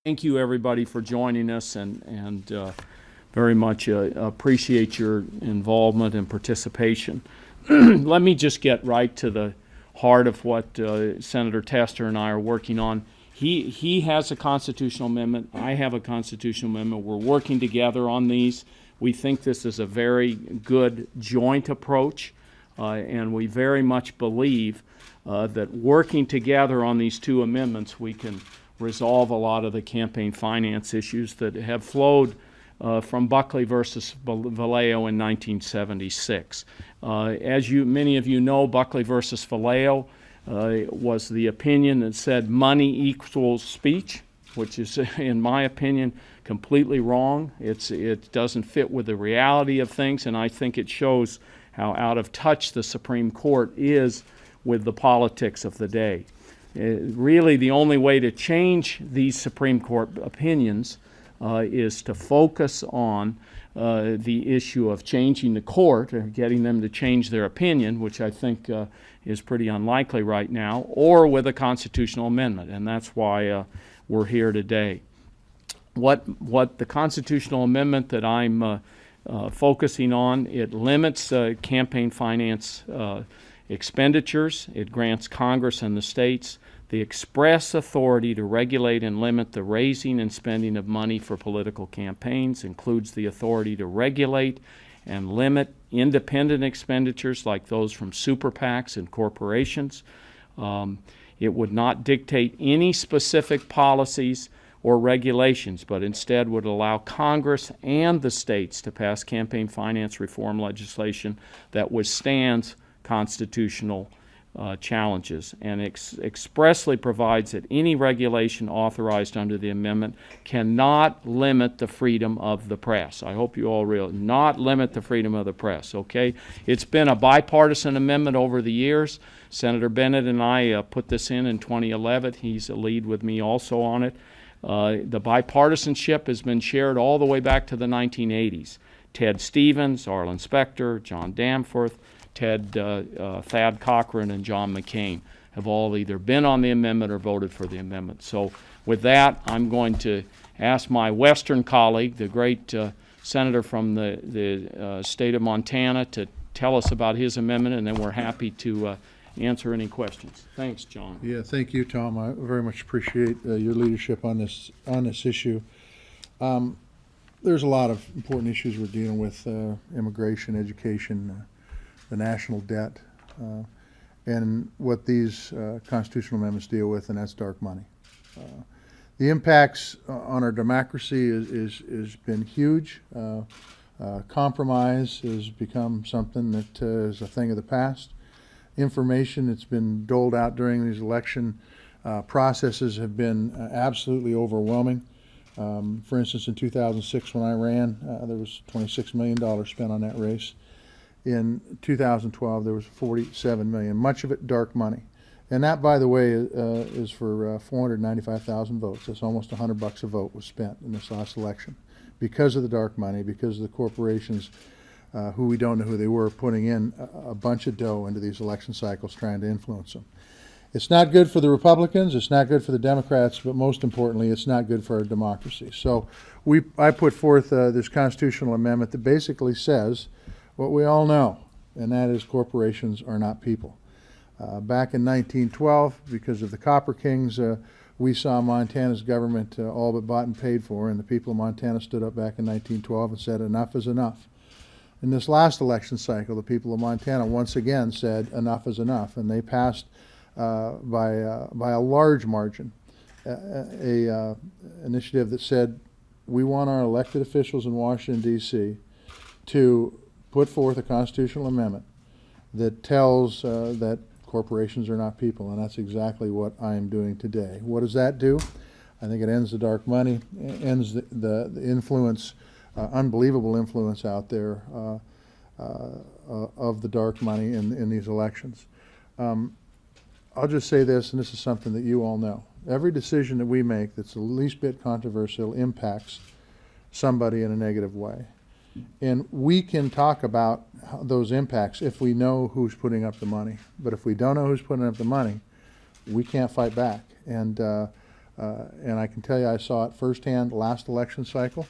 Thank you, everybody, for joining us, and very much appreciate your involvement and participation. Let me just get right to the heart of what Senator Tester and I are working on. He has a constitutional amendment. I have a constitutional amendment. We're working together on these. We think this is a very good joint approach, and we very much believe that working together on these two amendments, we can resolve a lot of the campaign finance issues that have flowed from Buckley versus Vallejo in 1976. As many of you know, Buckley versus Vallejo was the opinion that said money equals speech, which is, in my opinion, completely wrong. It doesn't fit with the reality of things, and I think it shows how out of touch the Supreme Court is with the politics of the day. Really, the only way to change these Supreme Court opinions is to focus on the issue of changing the court, or getting them to change their opinion, which I think is pretty unlikely right now, or with a constitutional amendment, and that's why we're here today. What the constitutional amendment that I'm focusing on, it limits campaign finance expenditures. It grants Congress and the states the express authority to regulate and limit the raising and spending of money for political campaigns, includes the authority to regulate and limit independent expenditures like those from super PACs and corporations. It would not dictate any specific policies or regulations, but instead would allow Congress and the states to pass campaign finance reform legislation that withstands constitutional challenges, and expressly provides that any regulation authorized under the amendment cannot limit the freedom of the press. I hope you all realize, not limit the freedom of the press, okay? It's been a bipartisan amendment over the years. Senator Bennett and I put this in 2011. He's a lead with me also on it. The bipartisanship has been shared all the way back to the 1980s. Ted Stevens, Arlen Specter, John Danforth, Thad Cochran, and John McCain have all either been on the amendment or voted for the amendment. So with that, I'm going to ask my Western colleague, the great senator from the state of Montana, to tell us about his amendment, and then we're happy to answer any questions. Thanks, John. Yeah, thank you, Tom. I very much appreciate your leadership on this issue. There's a lot of important issues we're dealing with: immigration, education, the national debt, and what these constitutional amendments deal with, and that's dark money. The impacts on our democracy is been huge. Compromise has become something that is a thing of the past. Information that's been doled out during these election processes have been absolutely overwhelming. For instance, in 2006 when I ran, there was $26 million spent on that race. In 2012, there was $47 million, much of it dark money. And that, by the way, is for 495,000 votes. That's almost $100 a vote was spent in this last election because of the dark money, because of the corporations who we don't know who they were, putting in a bunch of dough into these election cycles trying to influence them. It's not good for the Republicans, it's not good for the Democrats, but most importantly, it's not good for our democracy. So I put forth this constitutional amendment that basically says what we all know, and that is corporations are not people. Back in 1912, because of the Copper Kings, we saw Montana's government all but bought and paid for, and the people of Montana stood up back in 1912 and said enough is enough. In this last election cycle, the people of Montana once again said enough is enough, and they passed by a large margin a initiative that said we want our elected officials in Washington, D.C. to put forth a constitutional amendment that tells that corporations are not people, and that's exactly what I am doing today. What does that do? I think it ends the dark money, ends the influence, unbelievable influence out there of the dark money in these elections. I'll just say this, and this is something that you all know. Every decision that we make that's the least bit controversial impacts somebody in a negative way. And we can talk about those impacts if we know who's putting up the money. But if we don't know who's putting up the money, we can't fight back. And And I can tell you, I saw it firsthand last election cycle.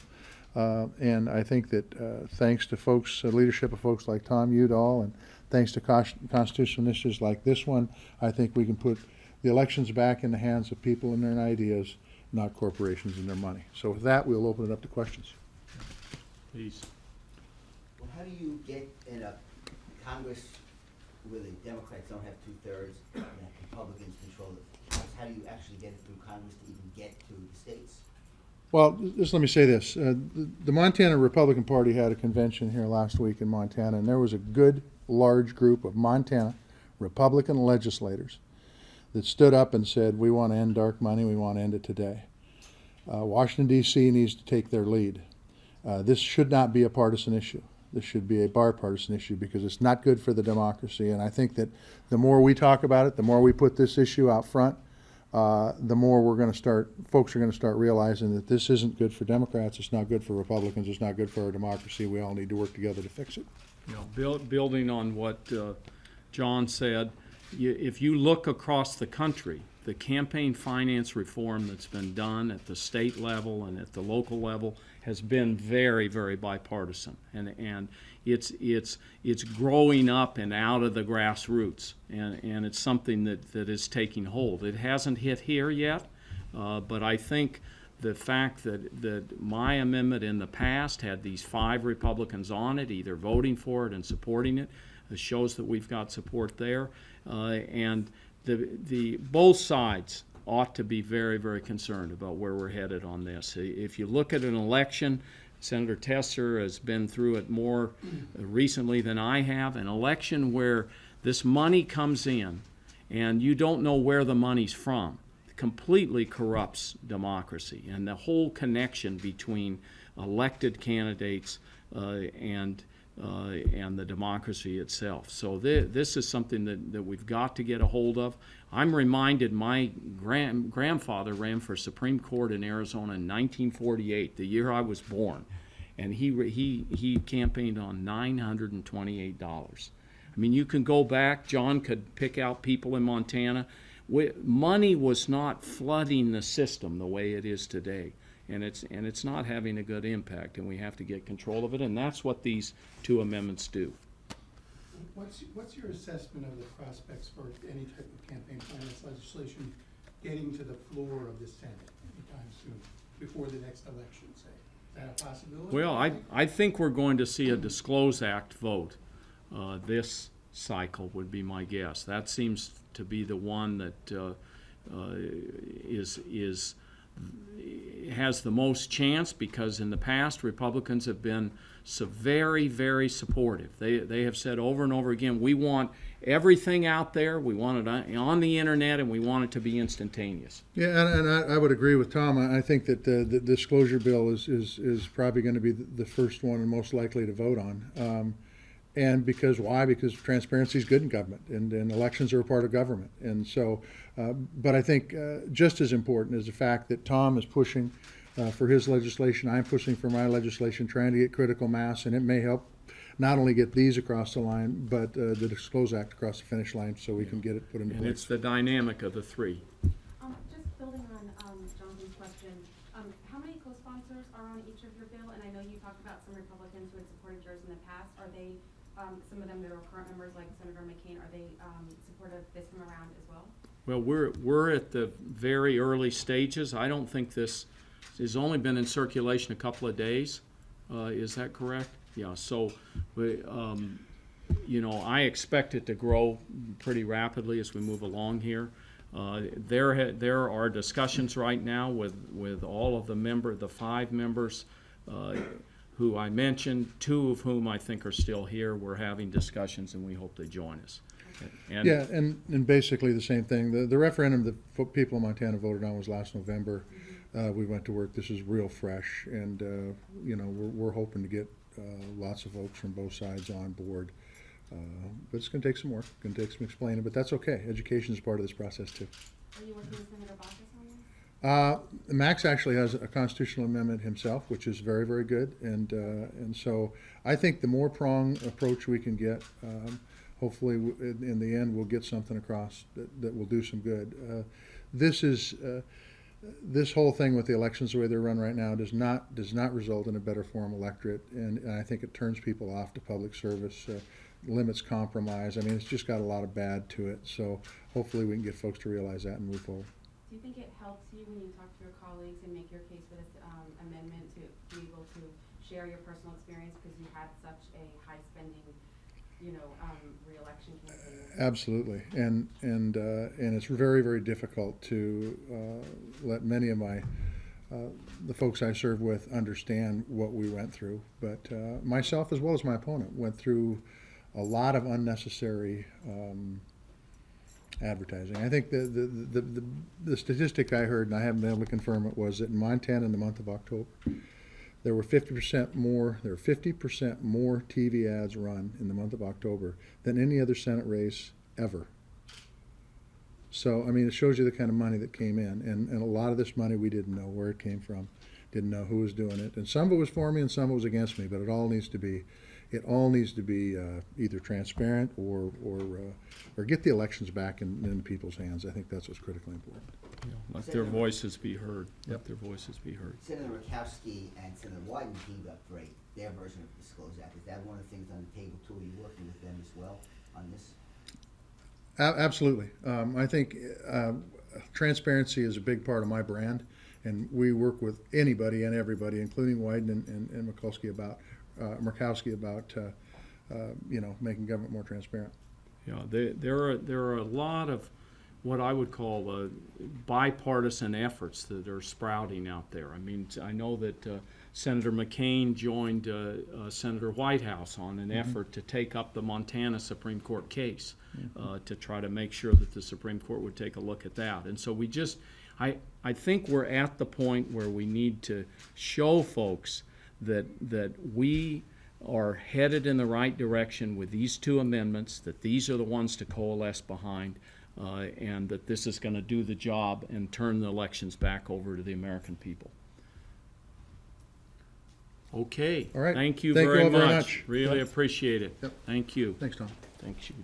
And I think that thanks to folks, leadership of folks like Tom Udall, and thanks to constitutional initiatives like this one, I think we can put the elections back in the hands of people and their ideas, not corporations and their money. So with that, we'll open it up to questions. Please. Well, how do you get in a Congress where the Democrats don't have 2/3 and that Republicans control the House? How do you actually get it through Congress to even get to the states? Well, just let me say this. The Montana Republican Party had a convention here last week in Montana, and there was a good, large group of Montana Republican legislators that stood up and said, we want to end dark money, we want to end it today. Washington, D.C. needs to take their lead. This should not be a partisan issue. This should be a bipartisan issue because it's not good for the democracy. And I think that the more we talk about it, the more we put this issue out front, the more folks are going to start realizing that this isn't good for Democrats, it's not good for Republicans, it's not good for our democracy. We all need to work together to fix it. You know, building on what John said, if you look across the country, the campaign finance reform that's been done at the state level and at the local level has been very, very bipartisan, and it's growing up and out of the grassroots, and it's something that is taking hold. It hasn't hit here yet, but I think the fact that my amendment in the past had these 5 Republicans on it, either voting for it and supporting it, shows that we've got support there, and the both sides ought to be very, very concerned about where we're headed on this. If you look at an election, Senator Tester has been through it more recently than I have, an election where this money comes in and you don't know where the money's from, completely corrupts democracy and the whole connection between elected candidates and the democracy itself. So this is something that we've got to get a hold of. I'm reminded my grandfather ran for Supreme Court in Arizona in 1948, the year I was born, and he campaigned on $928. I mean, you can go back. John could pick out people in Montana. Money was not flooding the system the way it is today. And it's not having a good impact, and we have to get control of it, and that's what these 2 amendments do. What's your assessment of the prospects for any type of campaign finance legislation getting to the floor of the Senate anytime soon, before the next election, say? Is that a possibility? Well, I think we're going to see a Disclose Act vote this cycle, would be my guess. That seems to be the one that has the most chance, because in the past Republicans have been so very, very supportive. They have said over and over again, we want everything out there, we want it on the internet, and we want it to be instantaneous. Yeah, and I would agree with Tom. I think that the disclosure bill is probably going to be the first one and most likely to vote on. And why? Because transparency is good in government, and elections are a part of government. And so, but I think just as important is the fact that Tom is pushing for his legislation. I'm pushing for my legislation, trying to get critical mass, and it may help not only get these across the line, but the Disclose Act across the finish line, so we can get it put into place. And it's the dynamic of the 3. Just building on Jonathan's question, how many co-sponsors are on each of your bill? And I know you talked about some Republicans who had supported yours in the past. Are they, some of them that are current members, like Senator McCain, are they supportive this time around as well? Well, we're at the very early stages. I don't think this has only been in circulation a couple of days. Is that correct? Yeah. So, I expect it to grow pretty rapidly as we move along here. There are discussions right now with all of the 5 members who I mentioned, 2 of whom I think are still here. We're having discussions, and we hope they join us. And basically the same thing. The referendum that people in Montana voted on was last November. We went to work. This is real fresh, and we're hoping to get lots of folks from both sides on board. But it's going to take some work. It's going to take some explaining, but that's okay. Education is part of this process too. Are you working with Senator Baucus on this? Max actually has a constitutional amendment himself, which is very, very good, and so I think the more pronged approach we can get, hopefully in the end we'll get something across that will do some good. This is this whole thing with the elections, the way they're run right now, does not result in a better form electorate, and I think it turns people off to public service, limits compromise. I mean, it's just got a lot of bad to it, so hopefully we can get folks to realize that and move forward. Do you think it helps you when you talk to your colleagues and make your case for this amendment to be able to share your personal experience because you had such a high spending, re-election campaign? Absolutely, and it's very, very difficult to let many of my the folks I serve with understand what we went through. But myself, as well as my opponent, went through a lot of unnecessary advertising. I think the statistic I heard, and I haven't been able to confirm it, was that in Montana in the month of October, there were 50% more TV ads run in the month of October than any other Senate race ever. So, I mean, it shows you the kind of money that came in, and a lot of this money we didn't know where it came from, didn't know who was doing it, and some of it was for me and some of it was against me, but it all needs to be either transparent or get the elections back in people's hands. I think that's what's critically important. Let their voices be heard. Let their voices be heard. Senator Murkowski and Senator Wyden teamed up great, their version of the Disclose Act. Is that one of the things on the table too? Are you working with them as well on this? Absolutely. I think transparency is a big part of my brand, and we work with anybody and everybody, including Wyden and Murkowski about making government more transparent. Yeah, there are a lot of what I would call bipartisan efforts that are sprouting out there. I mean, I know that Senator McCain joined Senator Whitehouse on an effort to take up the Montana Supreme Court case to try to make sure that the Supreme Court would take a look at that. And so I think we're at the point where we need to show folks that we are headed in the right direction with these two amendments, that these are the ones to coalesce behind, and that this is going to do the job and turn the elections back over to the American people. Okay. All right. Thank you Thank you very all very much. much. Really Yep. appreciate it. Yep. Thank you. Thanks, Tom. Thanks you.